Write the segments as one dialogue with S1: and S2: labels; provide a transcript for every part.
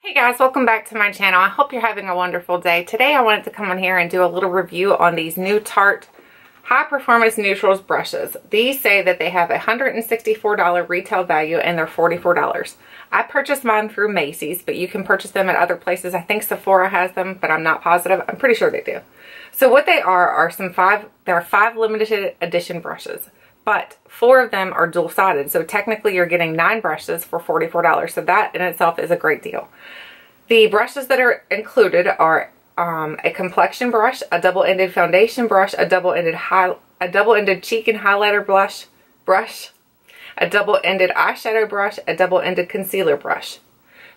S1: Hey guys, welcome back to my channel. I hope you're having a wonderful day. Today I wanted to come on here and do a little review on these new Tarte High Performance Neutrals brushes. These say that they have a $164 retail value and they're $44. I purchased mine through Macy's, but you can purchase them at other places. I think Sephora has them, but I'm not positive. I'm pretty sure they do. So what they are there are five limited edition brushes, but 4 of them are dual-sided. So technically you're getting 9 brushes for $44. So that in itself is a great deal. The brushes that are included are a complexion brush, a double-ended foundation brush, a double-ended cheek and highlighter brush, a double-ended eyeshadow brush, a double-ended concealer brush.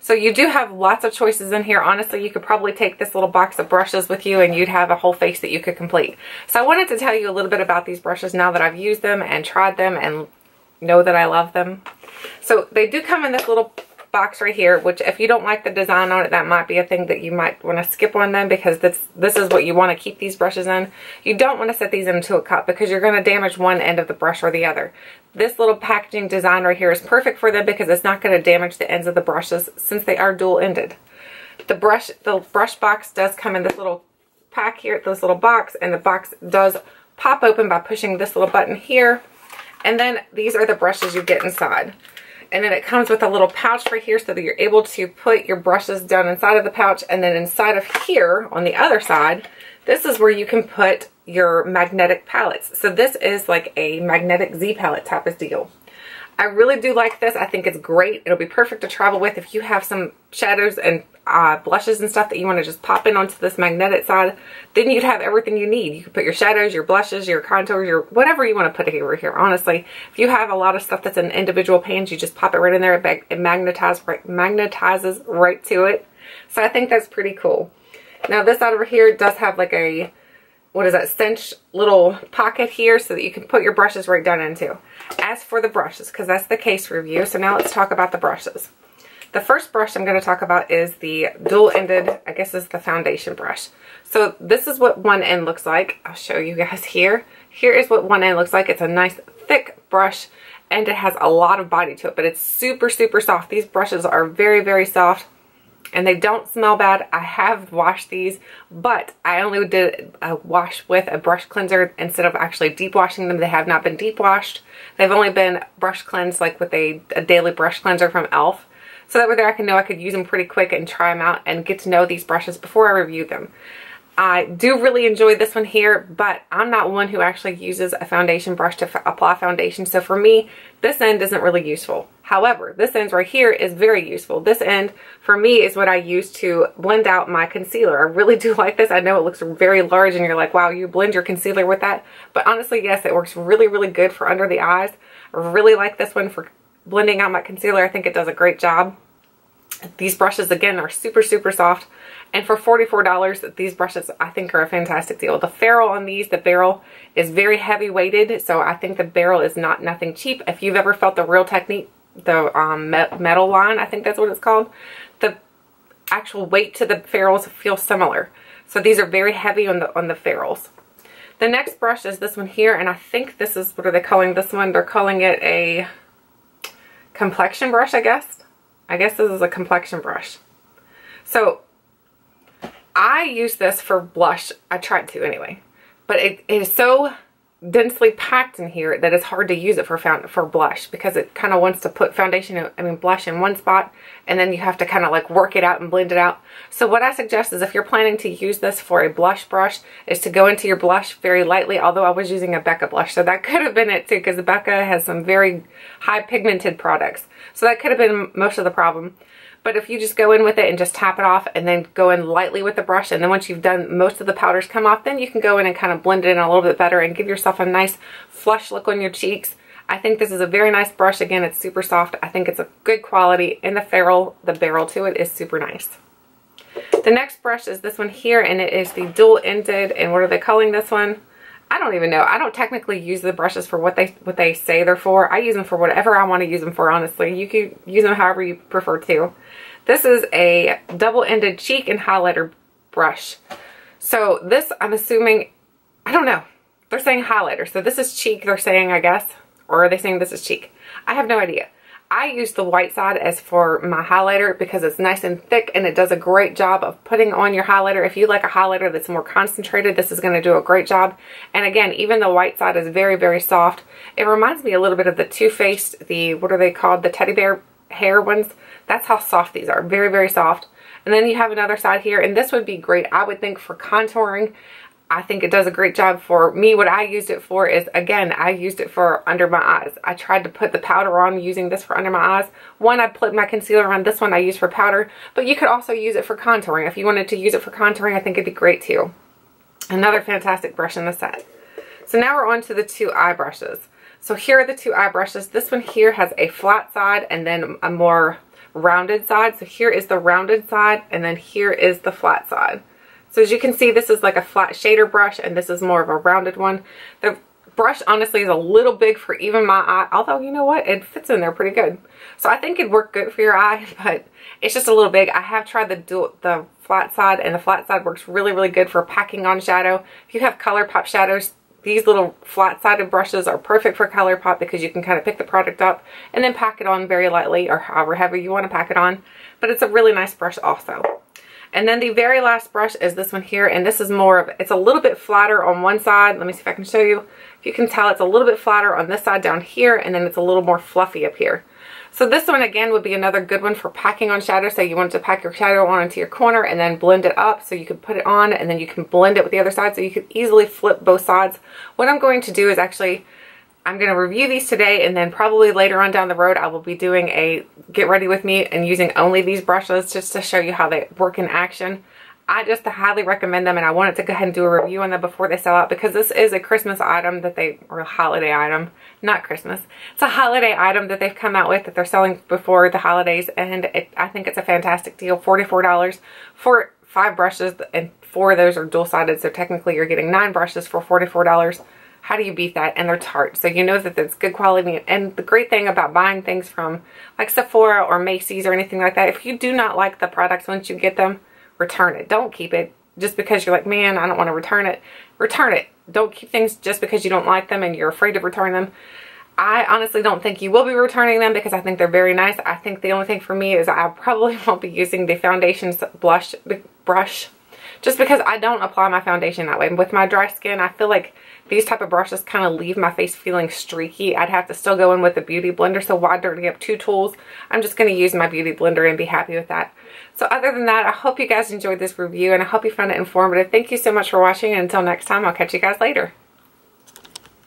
S1: So you do have lots of choices in here. Honestly, you could probably take this little box of brushes with you and you'd have a whole face that you could complete. So I wanted to tell you a little bit about these brushes now that I've used them and tried them and know that I love them. So they do come in this little box right here, which if you don't like the design on it, that might be a thing that you might want to skip on them, because this is what you want to keep these brushes in. You don't want to set these into a cup because you're going to damage one end of the brush or the other. This little packaging design right here is perfect for them because it's not going to damage the ends of the brushes since they are dual-ended. The brush box does come in this little pack here, this little box, and the box does pop open by pushing this little button here. And then these are the brushes you get inside. And then it comes with a little pouch right here so that you're able to put your brushes down inside of the pouch. And then inside of here, on the other side, this is where you can put your magnetic palettes. So this is like a magnetic Z palette type of deal. I really do like this. I think it's great. It'll be perfect to travel with if you have some shadows and blushes and stuff that you want to just pop in onto this magnetic side. Then you'd have everything you need. You can put your shadows, your blushes, your contours, your whatever you want to put over here. Honestly, if you have a lot of stuff that's in individual pans, you just pop it right in there. It magnetizes right to it. So I think that's pretty cool. Now this side over here does have like a, what is that, cinch little pocket here so that you can put your brushes right down into. As for the brushes, because that's the case review, so now let's talk about the brushes. The first brush I'm going to talk about is the dual-ended, I guess is the foundation brush. So this is what one end looks like. I'll show you guys here. Here is what one end looks like. It's a nice thick brush and it has a lot of body to it, but it's super, super soft. These brushes are very, very soft. And they don't smell bad. I have washed these, but I only did a wash with a brush cleanser instead of actually deep washing them. They have not been deep washed. They've only been brush cleansed like with a daily brush cleanser from e.l.f. So that way there I can know I could use them pretty quick and try them out and get to know these brushes before I review them. I do really enjoy this one here, but I'm not one who actually uses a foundation brush to apply foundation. So for me, this end isn't really useful. However, this end right here is very useful. This end for me is what I use to blend out my concealer. I really do like this. I know it looks very large and you're like, wow, you blend your concealer with that. But honestly, yes, it works really, really good for under the eyes. I really like this one for blending out my concealer. I think it does a great job. These brushes, again, are super, super soft. And for $44, these brushes, I think, are a fantastic deal. The ferrule on these, the barrel, is very heavy weighted. So I think the barrel is nothing cheap. If you've ever felt the Real Technique, the metal line, I think that's what it's called, the actual weight to the ferrules feels similar. So these are very heavy on the ferrules. The next brush is this one here. And I think this is, what are they calling this one? They're calling it a complexion brush, I guess. I guess this is a complexion brush. So I use this for blush. I tried to anyway. But it is so densely packed in here that it's hard to use it for blush, because it kind of wants to put blush in one spot, and then you have to kind of like work it out and blend it out. So what I suggest is if you're planning to use this for a blush brush, is to go into your blush very lightly, although I was using a Becca blush, so that could have been it too, because Becca has some very high pigmented products. So that could have been most of the problem. But if you just go in with it and just tap it off and then go in lightly with the brush, and then once you've done most of the powders come off, then you can go in and kind of blend it in a little bit better and give yourself a nice flush look on your cheeks. I think this is a very nice brush. Again, it's super soft. I think it's a good quality, and the barrel to it is super nice. The next brush is this one here, and it is the dual-ended, and what are they calling this one? I don't even know. I don't technically use the brushes for what they say they're for. I use them for whatever I want to use them for, honestly. You can use them however you prefer to. This is a double-ended cheek and highlighter brush. So this, I'm assuming, I don't know. They're saying highlighter. So this is cheek, they're saying, I guess. Or are they saying this is cheek? I have no idea. I use the white side as for my highlighter because it's nice and thick and it does a great job of putting on your highlighter. If you like a highlighter that's more concentrated, this is going to do a great job. And again, even the white side is very, very soft. It reminds me a little bit of the Too Faced, what are they called? The teddy bear hair ones. That's how soft these are. Very, very soft. And then you have another side here, and this would be great, I would think, for contouring. I think it does a great job for me. What I used it for is, again, I used it for under my eyes. I tried to put the powder on using this for under my eyes. One, I put my concealer on. This one I use for powder, but you could also use it for contouring. If you wanted to use it for contouring, I think it'd be great too. Another fantastic brush in the set. So now we're on to the two eye brushes. So here are the two eye brushes. This one here has a flat side and then a more rounded side. So here is the rounded side and then here is the flat side. So as you can see, this is like a flat shader brush and this is more of a rounded one. The brush honestly is a little big for even my eye, although you know what, it fits in there pretty good. So I think it'd work good for your eye, but it's just a little big. I have tried the flat side, and the flat side works really, really good for packing on shadow. If you have ColourPop shadows, these little flat-sided brushes are perfect for ColourPop because you can kind of pick the product up and then pack it on very lightly, or however you want to pack it on. But it's a really nice brush also. And then the very last brush is this one here, and this is more of, it's a little bit flatter on one side. Let me see if I can show you. If you can tell, it's a little bit flatter on this side down here, and then it's a little more fluffy up here. So this one, again, would be another good one for packing on shadow. So you want to pack your shadow on into your corner and then blend it up so you can put it on, and then you can blend it with the other side so you can easily flip both sides. What I'm going to do is actually, I'm going to review these today, and then probably later on down the road I will be doing a get ready with me and using only these brushes just to show you how they work in action. I just highly recommend them, and I wanted to go ahead and do a review on them before they sell out because this is a Christmas item that or a holiday item, not Christmas. It's a holiday item that they've come out with that they're selling before the holidays, and I think it's a fantastic deal. $44 for 5 brushes, and 4 of those are dual-sided, so technically you're getting 9 brushes for $44. How do you beat that? And they're Tarte, so you know that it's good quality. And the great thing about buying things from like Sephora or Macy's or anything like that, if you do not like the products once you get them, return it. Don't keep it just because you're like, man, I don't want to return it. Return it. Don't keep things just because you don't like them and you're afraid to return them. I honestly don't think you will be returning them because I think they're very nice. I think the only thing for me is I probably won't be using the foundation brush just because I don't apply my foundation that way. With my dry skin, I feel like these type of brushes kind of leave my face feeling streaky. I'd have to still go in with a beauty blender, so why dirty up 2 tools? I'm just going to use my beauty blender and be happy with that. So other than that, I hope you guys enjoyed this review, and I hope you found it informative. Thank you so much for watching, and until next time, I'll catch you guys later.